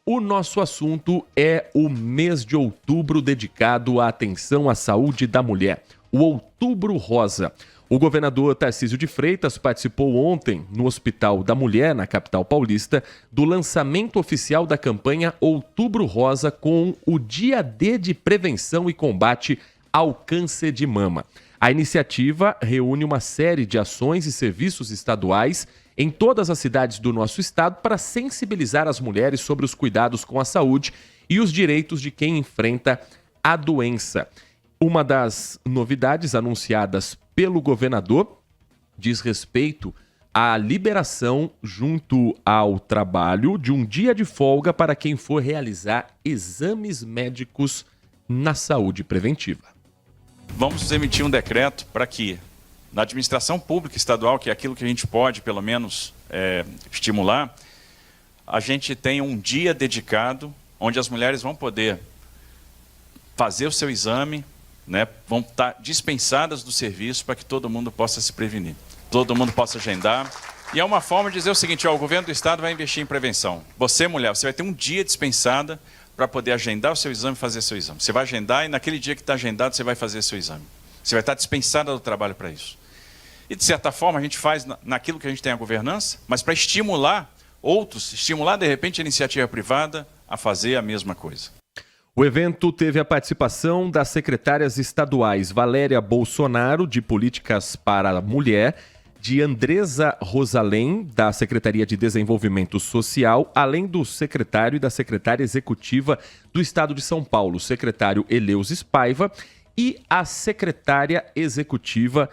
o nosso assunto é o mês de outubro dedicado à atenção à saúde da mulher, o Outubro Rosa. O governador Tarcísio de Freitas participou ontem, no Hospital da Mulher, na capital paulista, do lançamento oficial da campanha Outubro Rosa com o Dia D de Prevenção e Combate ao Câncer de Mama. A iniciativa reúne uma série de ações e serviços estaduais em todas as cidades do nosso estado para sensibilizar as mulheres sobre os cuidados com a saúde e os direitos de quem enfrenta a doença. Uma das novidades anunciadas pelo governador diz respeito à liberação junto ao trabalho de um dia de folga para quem for realizar exames médicos na saúde preventiva. Vamos emitir um decreto para que, na administração pública estadual, que é aquilo que a gente pode, pelo menos, estimular, a gente tenha um dia dedicado onde as mulheres vão poder fazer o seu exame, né, vão estar dispensadas do serviço para que todo mundo possa se prevenir, todo mundo possa agendar. E é uma forma de dizer o seguinte, o governo do estado vai investir em prevenção. Você, mulher, você vai ter um dia dispensada para poder agendar o seu exame e fazer seu exame. Você vai agendar e naquele dia que está agendado você vai fazer seu exame. Você vai estar dispensada do trabalho para isso. E de certa forma a gente faz naquilo que a gente tem a governança, mas para estimular outros, estimular de repente a iniciativa privada a fazer a mesma coisa. O evento teve a participação das secretárias estaduais Valéria Bolsonaro, de Políticas para a Mulher, de Andresa Rosalém, da Secretaria de Desenvolvimento Social, além do secretário e da secretária executiva do Estado de São Paulo, o secretário Eleusis Paiva, e a secretária executiva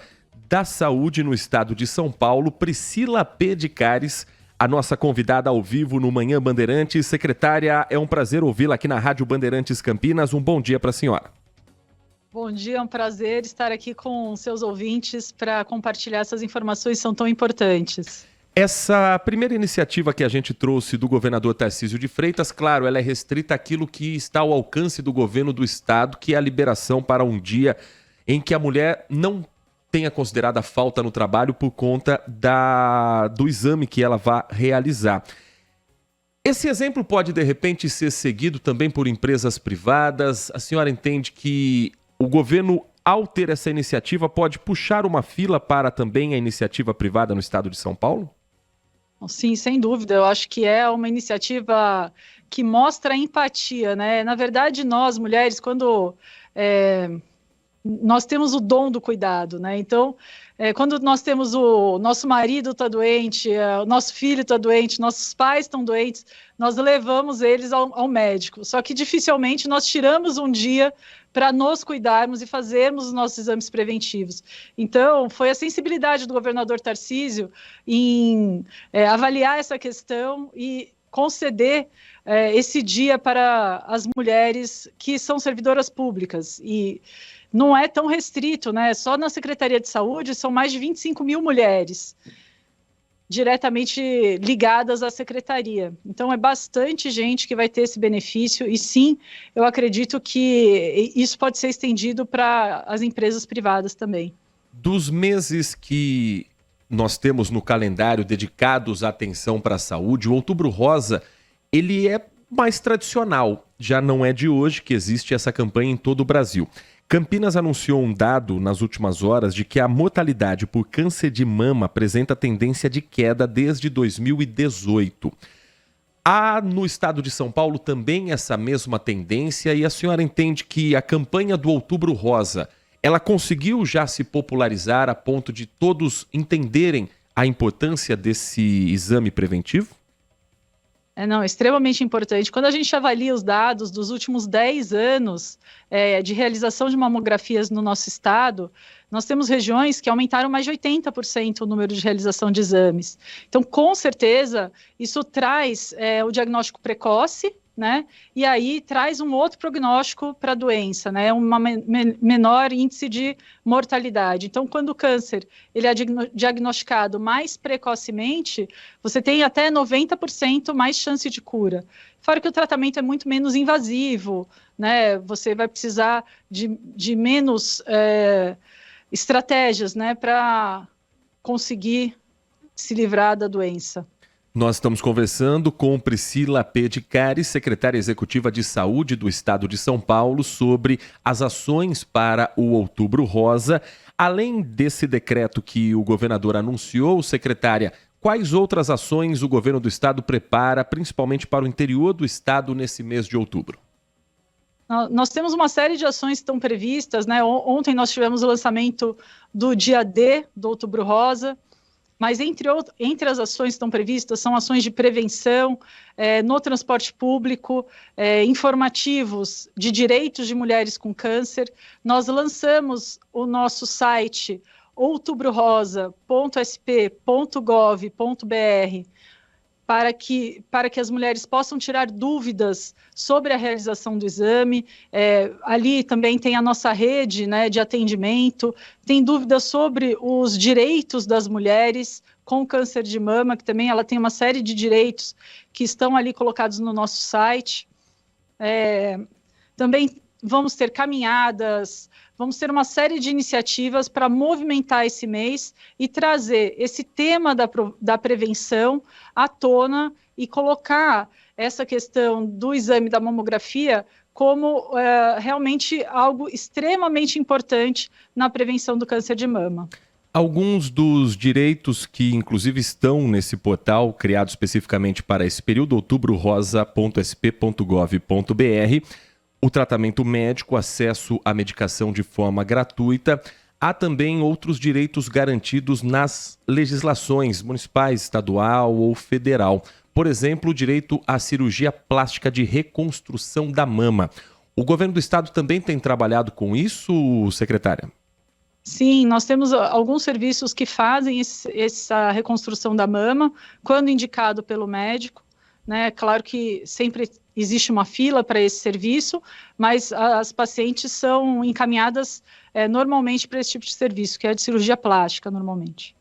da Saúde no Estado de São Paulo, Priscila Pedicares, a nossa convidada ao vivo no Manhã Bandeirantes. Secretária, é um prazer ouvi-la aqui na Rádio Bandeirantes Campinas. Um bom dia para a senhora. Bom dia, é um prazer estar aqui com seus ouvintes para compartilhar essas informações que são tão importantes. Essa primeira iniciativa que a gente trouxe do governador Tarcísio de Freitas, claro, ela é restrita àquilo que está ao alcance do governo do estado, que é a liberação para um dia em que a mulher não tenha considerado a falta no trabalho por conta do exame que ela vai realizar. Esse exemplo pode, de repente, ser seguido também por empresas privadas? A senhora entende que o governo, ao ter essa iniciativa, pode puxar uma fila para também a iniciativa privada no estado de São Paulo? Sim, sem dúvida. Eu acho que é uma iniciativa que mostra empatia, né? Na verdade, nós, mulheres, quando nós temos o dom do cuidado, né? Então, quando nós temos o nosso marido está doente, o nosso filho está doente, nossos pais estão doentes, nós levamos eles ao médico. Só que dificilmente nós tiramos um dia para nos cuidarmos e fazermos os nossos exames preventivos. Então, foi a sensibilidade do governador Tarcísio em avaliar essa questão e conceder esse dia para as mulheres que são servidoras públicas. E não é tão restrito, né? Só na Secretaria de Saúde são mais de 25 mil mulheres diretamente ligadas à secretaria. Então, é bastante gente que vai ter esse benefício e, sim, eu acredito que isso pode ser estendido para as empresas privadas também. Dos meses que nós temos no calendário dedicados à atenção para a saúde, o Outubro Rosa, ele é mais tradicional. Já não é de hoje que existe essa campanha em todo o Brasil. Campinas anunciou um dado nas últimas horas de que a mortalidade por câncer de mama apresenta tendência de queda desde 2018. Há no estado de São Paulo também essa mesma tendência e a senhora entende que a campanha do Outubro Rosa, ela conseguiu já se popularizar a ponto de todos entenderem a importância desse exame preventivo? Não, extremamente importante. Quando a gente avalia os dados dos últimos 10 anos de realização de mamografias no nosso estado, nós temos regiões que aumentaram mais de 80% o número de realização de exames. Então, com certeza, isso traz o diagnóstico precoce, né? E aí traz um outro prognóstico para a doença, né? Menor índice de mortalidade. Então, quando o câncer ele é diagnosticado mais precocemente, você tem até 90% mais chance de cura. Fora que o tratamento é muito menos invasivo, né? Você vai precisar de menos estratégias, né? Para conseguir se livrar da doença. Nós estamos conversando com Priscila Pedicari, secretária executiva de Saúde do Estado de São Paulo, sobre as ações para o Outubro Rosa. Além desse decreto que o governador anunciou, secretária, quais outras ações o governo do estado prepara, principalmente para o interior do estado, nesse mês de outubro? Nós temos uma série de ações que estão previstas, né? Ontem nós tivemos o lançamento do dia D do Outubro Rosa, mas entre as ações que estão previstas são ações de prevenção no transporte público, informativos de direitos de mulheres com câncer. Nós lançamos o nosso site outubrorosa.sp.gov.br para que as mulheres possam tirar dúvidas sobre a realização do exame. Ali também tem a nossa rede, né, de atendimento, tem dúvidas sobre os direitos das mulheres com câncer de mama, que também ela tem uma série de direitos que estão ali colocados no nosso site. Também vamos ter caminhadas, vamos ter uma série de iniciativas para movimentar esse mês e trazer esse tema da prevenção à tona e colocar essa questão do exame da mamografia como realmente algo extremamente importante na prevenção do câncer de mama. Alguns dos direitos que, inclusive, estão nesse portal, criado especificamente para esse período, outubrorosa.sp.gov.br, o tratamento médico, acesso à medicação de forma gratuita. Há também outros direitos garantidos nas legislações municipais, estadual ou federal. Por exemplo, o direito à cirurgia plástica de reconstrução da mama. O governo do estado também tem trabalhado com isso, secretária? Sim, nós temos alguns serviços que fazem essa reconstrução da mama, quando indicado pelo médico, né? Claro que sempre existe uma fila para esse serviço, mas as pacientes são encaminhadas normalmente para esse tipo de serviço, que é de cirurgia plástica, normalmente.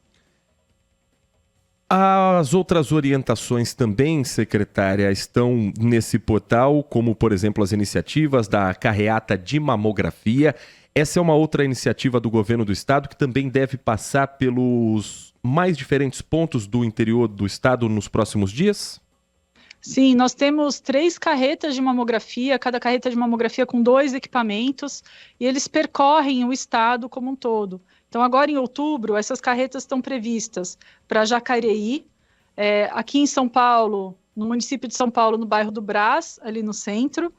As outras orientações também, secretária, estão nesse portal, como, por exemplo, as iniciativas da carreata de mamografia. Essa é uma outra iniciativa do governo do estado que também deve passar pelos mais diferentes pontos do interior do estado nos próximos dias? Sim, nós temos 3 carretas de mamografia, cada carreta de mamografia com 2 equipamentos, e eles percorrem o estado como um todo. Então, agora em outubro, essas carretas estão previstas para Jacareí, aqui em São Paulo, no município de São Paulo, no bairro do Brás, ali no centro,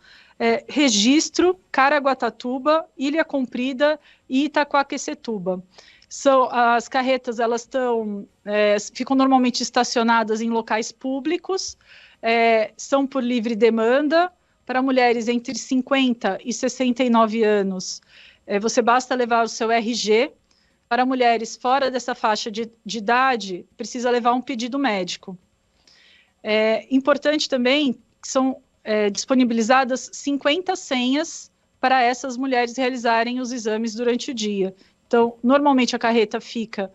Registro, Caraguatatuba, Ilha Comprida e Itaquaquecetuba. As carretas, elas ficam normalmente estacionadas em locais públicos, são por livre demanda, para mulheres entre 50 e 69 anos. Você basta levar o seu RG. Para mulheres fora dessa faixa de idade, precisa levar um pedido médico. Importante também que são disponibilizadas 50 senhas para essas mulheres realizarem os exames durante o dia. Então, normalmente a carreta fica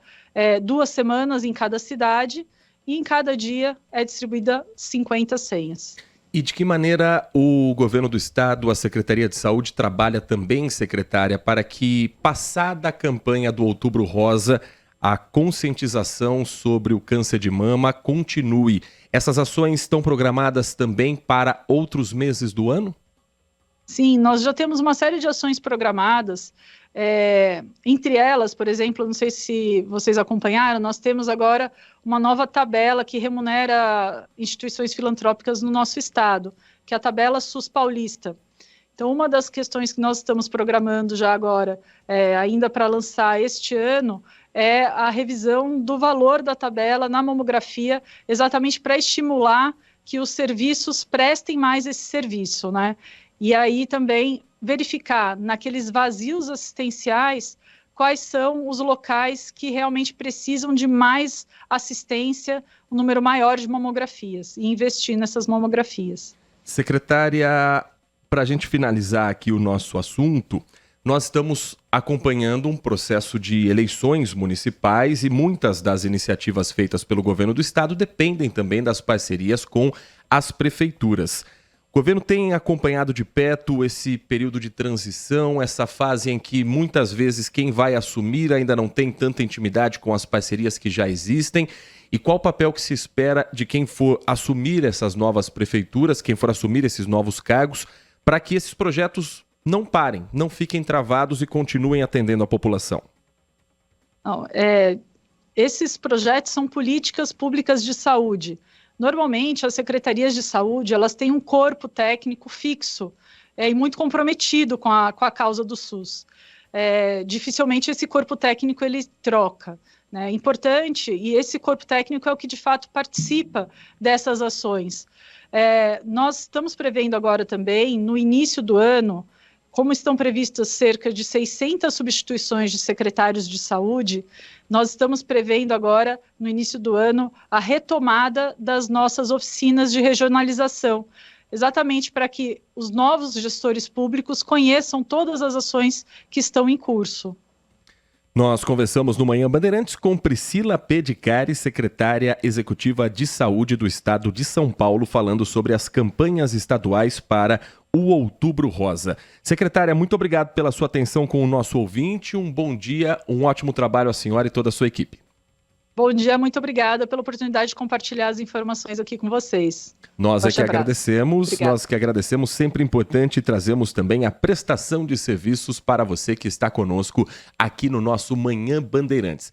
2 semanas em cada cidade e em cada dia é distribuída 50 senhas. E de que maneira o governo do estado, a Secretaria de Saúde, trabalha também, secretária, para que, passada a campanha do Outubro Rosa, a conscientização sobre o câncer de mama continue? Essas ações estão programadas também para outros meses do ano? Sim, nós já temos uma série de ações programadas. Entre elas, por exemplo, não sei se vocês acompanharam, nós temos agora uma nova tabela que remunera instituições filantrópicas no nosso estado, que é a tabela SUS Paulista. Então, uma das questões que nós estamos programando já agora, ainda para lançar este ano, é a revisão do valor da tabela na mamografia, exatamente para estimular que os serviços prestem mais esse serviço, né? E aí também verificar naqueles vazios assistenciais quais são os locais que realmente precisam de mais assistência, um número maior de mamografias, e investir nessas mamografias. Secretária, para a gente finalizar aqui o nosso assunto, nós estamos acompanhando um processo de eleições municipais e muitas das iniciativas feitas pelo governo do estado dependem também das parcerias com as prefeituras. O governo tem acompanhado de perto esse período de transição, essa fase em que muitas vezes quem vai assumir ainda não tem tanta intimidade com as parcerias que já existem E qual o papel que se espera de quem for assumir essas novas prefeituras, quem for assumir esses novos cargos, para que esses projetos não parem, não fiquem travados e continuem atendendo a população? Não, esses projetos são políticas públicas de saúde. Normalmente, as secretarias de saúde, elas têm um corpo técnico fixo e muito comprometido com a causa do SUS. Dificilmente esse corpo técnico ele troca. É importante, e esse corpo técnico é o que de fato participa dessas ações. Nós estamos prevendo agora também, no início do ano, como estão previstas cerca de 600 substituições de secretários de saúde, nós estamos prevendo agora, no início do ano, a retomada das nossas oficinas de regionalização, exatamente para que os novos gestores públicos conheçam todas as ações que estão em curso. Nós conversamos no Manhã Bandeirantes com Priscila Pedicari, secretária executiva de saúde do estado de São Paulo, falando sobre as campanhas estaduais para o Outubro Rosa. Secretária, muito obrigado pela sua atenção com o nosso ouvinte. Um bom dia, um ótimo trabalho à senhora e toda a sua equipe. Bom dia, muito obrigada pela oportunidade de compartilhar as informações aqui com vocês. Nós é que agradecemos, Obrigada. nós que agradecemos, sempre importante, e trazemos também a prestação de serviços para você que está conosco aqui no nosso Manhã Bandeirantes.